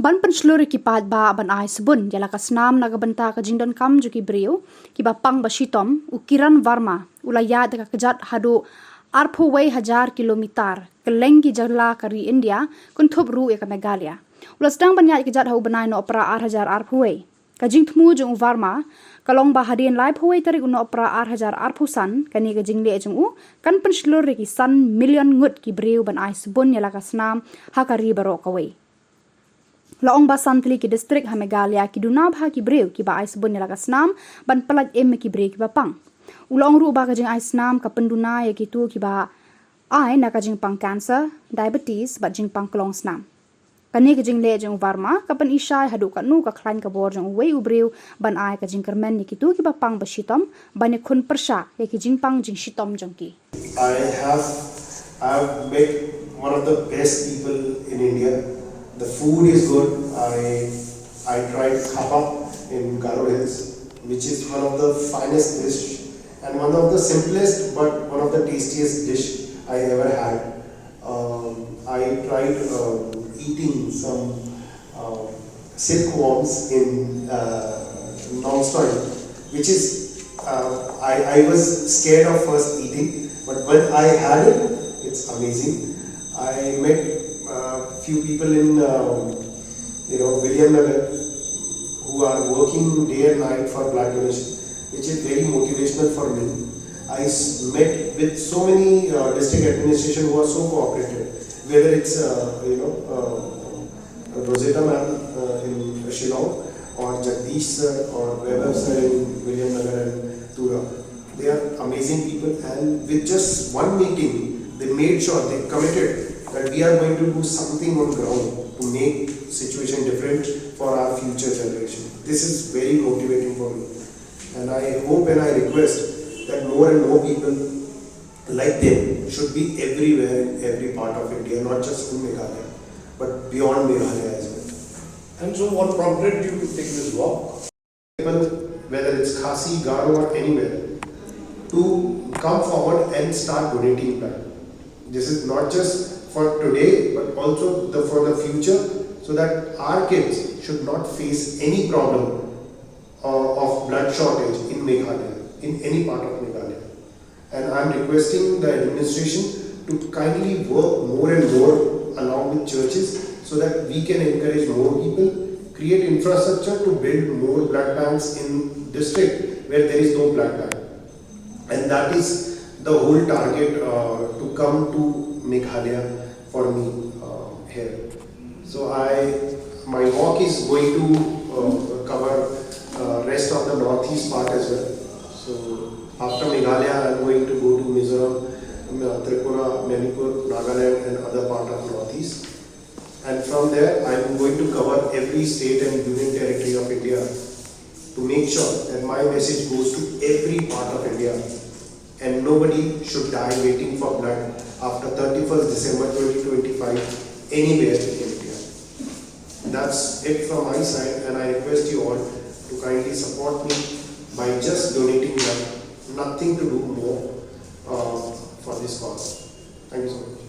Ban pensluri ki pat ba ban ai Sbun jala ka Snam naga banta ka jingdon kam ju ki breu ki ba pang ba shitom ukiran varma ulaya ka kejat hadu arpo wei 1000 kilometer kelengi jala kari India kun thup ru e ka Meghalaya ulas dang ban ya kejat hau banai no opera 8000 arpo wei ka jing thmu ju varma kalong ba hadien lai phoi tarik no opera 8000 arpo san kani ka jing le jung u kan pensluri ki san million ngut ki breu ban ai Sbun jala ka Snam hakari baro ka wei Laong ba santli ki distrik ha Meghalaya ki duna bha ki breu ki ba ai Sbun nila ka Snam ban pelat em ki breu ki ba pang. Ulong ru ba ka jing ai Snam ka penduna ya ki tu ki ba ai na ka jing pang cancer, diabetes ba jing pang klong Snam. Kani ka jing le jing varma ka pen isai hadu ka nu ka klain ka bor jing wei u breu ban ai ka jing kermen ni ki tu ki ba pang ba shitom ban ni khun persha ya ki jing pang jing shitom jong ki. I've met one of the best people in India. The food is good. I tried khapa in Garo Hills, which is one of the finest dish and one of the simplest but one of the tastiest dish I ever had. I tried eating some silkworms in non-stop, which is I was scared of first eating, but when I had it, it's amazing. I met few people in William Nagar who are working day and night for blood donation, which is very motivational for me. I met with so many district administration who are so cooperative, whether it's Rosetta ma'am in Shillong or Jagdish sir or Weber sir in William Nagar and Tura. They are amazing people, and with just one meeting they made sure, they committed that we are going to do something on ground to make situation different for our future generation. This is very motivating for me, and I hope and I request that more and more people like them should be everywhere in every part of India, not just in Meghalaya, but beyond Meghalaya as well. And so what prompted you to take this walk? People, whether it's Khasi, Garo or anywhere, to come forward and start donating blood. This is not just for today, but also for the future, so that our kids should not face any problem of blood shortage in Meghalaya, in any part of Meghalaya. And I am requesting the administration to kindly work more and more along with churches, so that we can encourage more people, create infrastructure to build more blood banks in district where there is no blood bank. And that is the whole target to come to Meghalaya for me here. So my walk is going to cover rest of the northeast part as well. So after Meghalaya, I am going to go to Mizoram, Tripura, Manipur, Nagaland and other part of northeast. And from there, I am going to cover every state and union territory of India to make sure that my message goes to every part of India, and nobody should die waiting for blood after 31st December 2025 anywhere in India. That's it from my side, and I request you all to kindly support me by just donating blood, nothing to do more for this cause. Thank you so much.